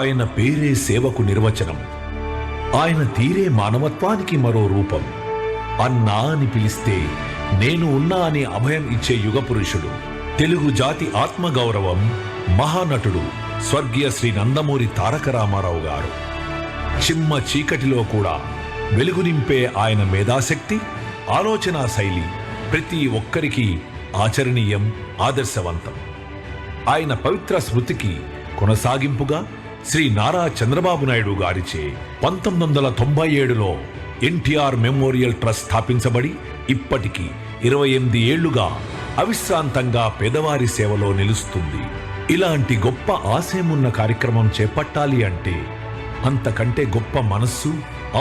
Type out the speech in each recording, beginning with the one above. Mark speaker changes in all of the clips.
Speaker 1: ఆయన పేరే సేవకు నిర్వచనం. ఆయన తీరే మానవత్వానికి మరో రూపం. అన్నా అని పిలిస్తే నేను ఉన్నా అని అభయం ఇచ్చే యుగ పురుషుడు, తెలుగు జాతి ఆత్మగౌరవం, మహానటుడు స్వర్గీయ శ్రీ నందమూరి తారక రామారావు గారు. చిమ్మ చీకటిలో కూడా వెలుగు నింపే ఆయన మేధాశక్తి, ఆలోచనా శైలి ప్రతి ఒక్కరికి ఆచరణీయం, ఆదర్శవంతం. ఆయన పవిత్ర స్మృతికి కొనసాగింపుగా శ్రీ నారా చంద్రబాబు నాయుడు గారిచే 1997లో ఎన్టీఆర్ మెమోరియల్ ట్రస్ట్ స్థాపించబడి ఇప్పటికీ 28 ఏళ్లుగా అవిశ్రాంతంగా పేదవారి సేవలో నిలుస్తుంది. ఇలాంటి గొప్ప ఆశయమున్న కార్యక్రమం చేపట్టాలి అంటే అంతకంటే గొప్ప మనస్సు,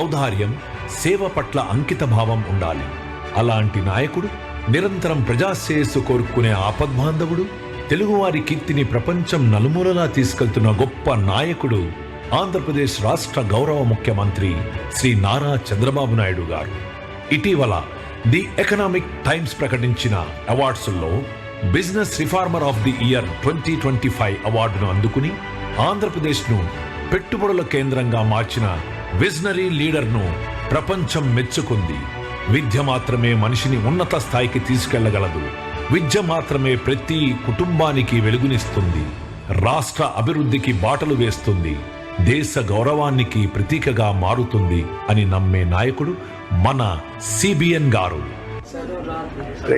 Speaker 1: ఔదార్యం, సేవ పట్ల అంకిత భావం ఉండాలి. అలాంటి నాయకుడు, నిరంతరం ప్రజాశ్రేయస్సు కోరుకునే ఆపద్బాంధవుడు, తెలుగువారి కీర్తిని ప్రపంచం నలుమూలలా తీసుకెళ్తున్న గొప్ప నాయకుడు ఆంధ్రప్రదేశ్ రాష్ట్ర గౌరవ ముఖ్యమంత్రి శ్రీ నారా చంద్రబాబు నాయుడు గారు. ఇటీవల ది ఎకనామిక్ టైమ్స్ ప్రకటించిన అవార్డ్స్లో business reformer of the year 2025 అవార్డును అందుకుని ఆంధ్రప్రదేశ్ను పెట్టుబడుల కేంద్రంగా మార్చిన విజనరీ లీడర్ను ప్రపంచం మెచ్చుకుంది. విద్య మాత్రమే మనిషిని ఉన్నత స్థాయికి తీసుకెళ్లగలదు. విద్య మాత్రమే ప్రతి కుటుంబానికి వెలుగునిస్తుంది, రాష్ట్ర అభివృద్ధికి బాటలు వేస్తుంది, దేశ గౌరవానికి ప్రతీకగా మారుతుంది అని నమ్మే నాయకుడు మన సిబిఎన్ గారు.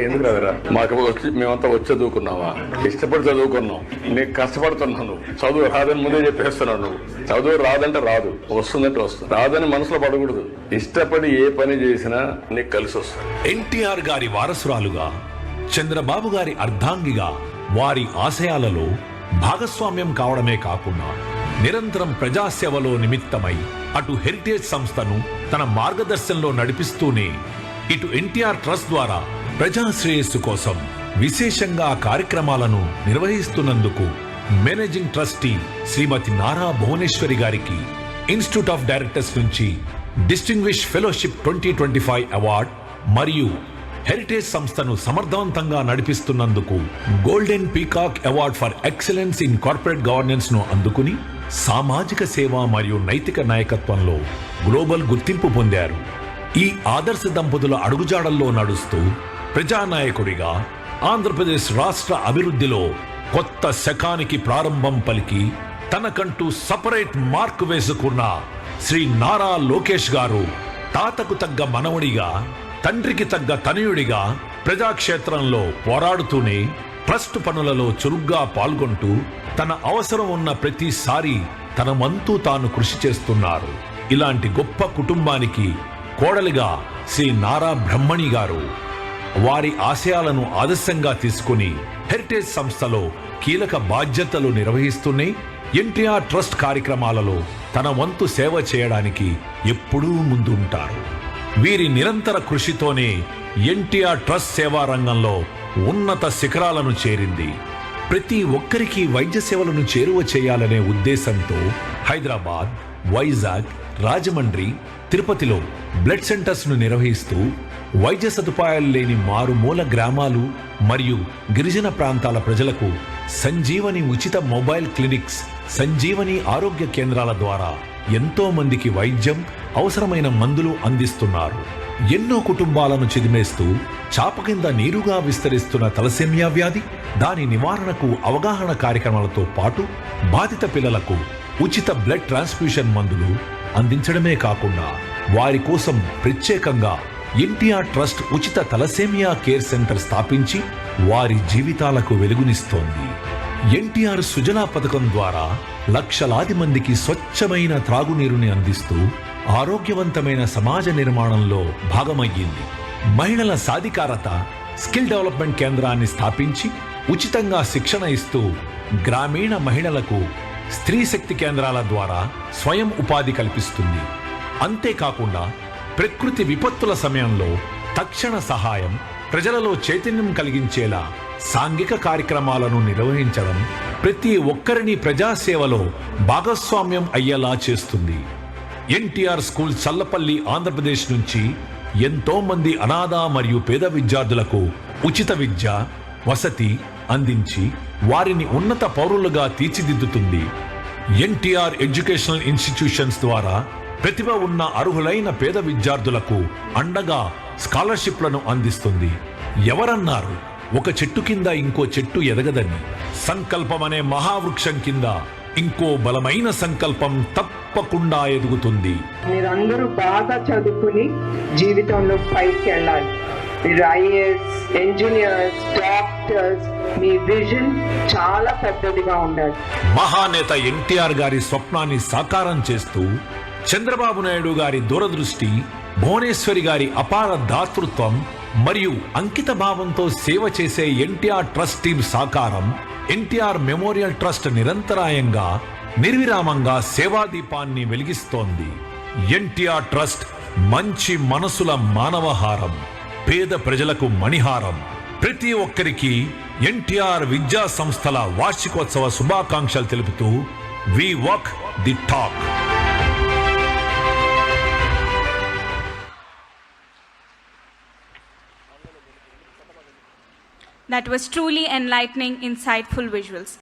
Speaker 2: ఎందుకు రాదురా, మాకు మేమంతా వచ్చి చదువుకున్నావా? ఇష్టపడి చదువుకున్నాం. నీకు కష్టపడుతున్నాను. చదువు రాదని ముందే చెప్పేస్తున్నావు. నువ్వు చదువు రాదంటే రాదు, వస్తుందంటే వస్తుంది. రాదని మనసులో పడకూడదు. ఇష్టపడి ఏ పని చేసినా నీకు కలిసి వస్తుంది.
Speaker 1: ఎన్టీఆర్ గారి వారసురాలుగా, చంద్రబాబు గారి అర్ధాంగిగా వారి ఆశయాలలో భాగస్వామ్యం కావడమే కాకుండా నిరంతరం ప్రజాసేవలో నిమిత్తమై అటు హెరిటేజ్ సంస్థను తన మార్గదర్శనంలో నడిపిస్తూనే ఇటు ఎన్టీఆర్ ట్రస్ట్ ద్వారా ప్రజాశ్రేయస్సు కోసం విశేషంగా కార్యక్రమాలను నిర్వహిస్తున్నందుకు మేనేజింగ్ ట్రస్టీ శ్రీమతి నారా భువనేశ్వరి గారికి ఇన్స్టిట్యూట్ ఆఫ్ డైరెక్టర్స్ నుంచి డిస్టింగ్విష్ ఫెలోషిప్ 2025 అవార్డ్ మరియు హెరిటేజ్ సంస్థను సమర్థవంతంగా నడిపిస్తున్నందుకు golden peacock award for excellence in corporate governance ను అందుకుని సామాజిక సేవ మరియు నైతిక నాయకత్వంలో గ్లోబల్ గుర్తింపు పొందారు. ఈ ఆదర్శ దంపతుల అడుగుజాడల్లో నడుస్తూ ప్రజానాయకుడిగా ఆంధ్రప్రదేశ్ రాష్ట్ర అభివృద్ధిలో కొత్త శకానికి ప్రారంభం పలికి తనకంటూ సపరేట్ మార్క్ వేసుకున్న శ్రీ నారా లోకేష్ గారు తాతకు తగ్గ మనవడిగా, తండ్రికి తగ్గ తనయుడిగా ప్రజాక్షేత్రంలో పోరాడుతూనే ట్రస్ట్ పనులలో చురుగ్గా పాల్గొంటూ తన అవసరం ఉన్న ప్రతిసారి తన వంతు తాను కృషి చేస్తున్నారు. ఇలాంటి గొప్ప కుటుంబానికి కోడలిగా శ్రీ నారా బ్రహ్మణి గారు వారి ఆశయాలను ఆదర్శంగా తీసుకుని హెరిటేజ్ సంస్థలో కీలక బాధ్యతలు నిర్వహిస్తూనే ఎన్టీఆర్ ట్రస్ట్ కార్యక్రమాలలో తన వంతు సేవ చేయడానికి ఎప్పుడూ ముందు ఉంటారు. వీరి నిరంతర కృషితోనే ఎన్టీఆర్ ట్రస్ట్ సేవా రంగంలో ఉన్నత శిఖరాలను చేరింది. ప్రతి ఒక్కరికి వైద్య సేవలను చేరువ చేయాలనే ఉద్దేశంతో హైదరాబాద్, వైజాగ్, రాజమండ్రి, తిరుపతిలో బ్లడ్ సెంటర్స్ ను నిర్వహిస్తూ వైద్య సదుపాయాలు లేని మారుమూల గ్రామాలు మరియు గిరిజన ప్రాంతాల ప్రజలకు సంజీవని ఉచిత మొబైల్ క్లినిక్స్, సంజీవని ఆరోగ్య కేంద్రాల ద్వారా ఎంతో మందికి వైద్యం, అవసరమైన మందులు అందిస్తున్నారు. ఎన్నో కుటుంబాలను చిదిమేస్తూ చాప కింద నీరుగా విస్తరిస్తున్న తలసేమియా వ్యాధి, దాని నివారణకు అవగాహన కార్యక్రమాలతో పాటు బాధిత పిల్లలకు ఉచిత బ్లడ్ ట్రాన్స్ఫ్యూషన్ మందులు అందించడమే కాకుండా వారి కోసం ప్రత్యేకంగా ఎన్టీఆర్ ట్రస్ట్ ఉచిత తలసేమియా కేర్ సెంటర్ స్థాపించి వారి జీవితాలకు వెలుగునిస్తోంది. ఎన్టీఆర్ సుజలా పథకం ద్వారా లక్షలాది మందికి స్వచ్ఛమైన త్రాగునీరుని అందిస్తూ ఆరోగ్యవంతమైన సమాజ నిర్మాణంలో భాగమయ్యింది. మహిళల సాధికారత, స్కిల్ డెవలప్మెంట్ కేంద్రాన్ని స్థాపించి ఉచితంగా శిక్షణ ఇస్తూ గ్రామీణ మహిళలకు స్త్రీ శక్తి కేంద్రాల ద్వారా స్వయం ఉపాధి కల్పిస్తుంది. అంతేకాకుండా ప్రకృతి విపత్తుల సమయంలో తక్షణ సహాయం, ప్రజలలో చైతన్యం కలిగించేలా సాంఘిక కార్యక్రమాలను నిర్వహించడం ప్రతి ఒక్కరిని ప్రజాసేవలో భాగస్వామ్యం అయ్యేలా చేస్తుంది. ఎన్టీఆర్ స్కూల్ చల్లపల్లి ఆంధ్రప్రదేశ్ నుంచి ఎంతో మంది అనాథ మరియు పేద విద్యార్థులకు ఉచిత విద్య, వసతి అందించి వారిని ఉన్నత పౌరులుగా తీర్చిదిద్దుతుంది. ఎన్టీఆర్ ఎడ్యుకేషనల్ ఇన్స్టిట్యూషన్స్ ద్వారా ప్రతిభ ఉన్న అర్హులైన పేద విద్యార్థులకు అండగా స్కాలర్షిప్లను అందిస్తుంది. ఎవరన్నారు ఒక చెట్టు కింద ఇంకో చెట్టు ఎదగదని? సంకల్పం అనే మహావృక్షం కింద ఇంకో బలమైన సంకల్పం తప్పకుండా ఎదుగుతుంది.
Speaker 3: మీరందరూ బాగా చదువుకుని జీవితంలో పైకి వెళ్ళాలి. మీరు ఐఏఎస్, ఇంజనీర్స్, డాక్టర్స్, మీ విజన్ చాలా పెద్దదిగా ఉండాలి.
Speaker 1: మహానేత ఎన్టీఆర్ గారి స్వప్నాన్ని సాకారం చేస్తూ చంద్రబాబు నాయుడు గారి దూరదృష్టి, భువనేశ్వరి గారి అపార దాతృత్వం మరియు అంకిత భావంతో సేవ చేసే ఎన్టీఆర్ ట్రస్ట్ టీం సాకారం, ఎన్టీఆర్ మెమోరియల్ ట్రస్ట్ నిరంతరాయంగా నిర్విరామంగా సేవాదీపాన్ని వెలిగిస్తోంది. ఎన్టీఆర్ ట్రస్ట్ మంచి మనసుల మానవహారం, పేద ప్రజలకు మణిహారం. ప్రతి ఒక్కరికి ఎన్టీఆర్ విద్యా సంస్థల వార్షికోత్సవ శుభాకాంక్షలు తెలుపుతూ we walk the talk.
Speaker 4: That was truly enlightening, insightful visuals.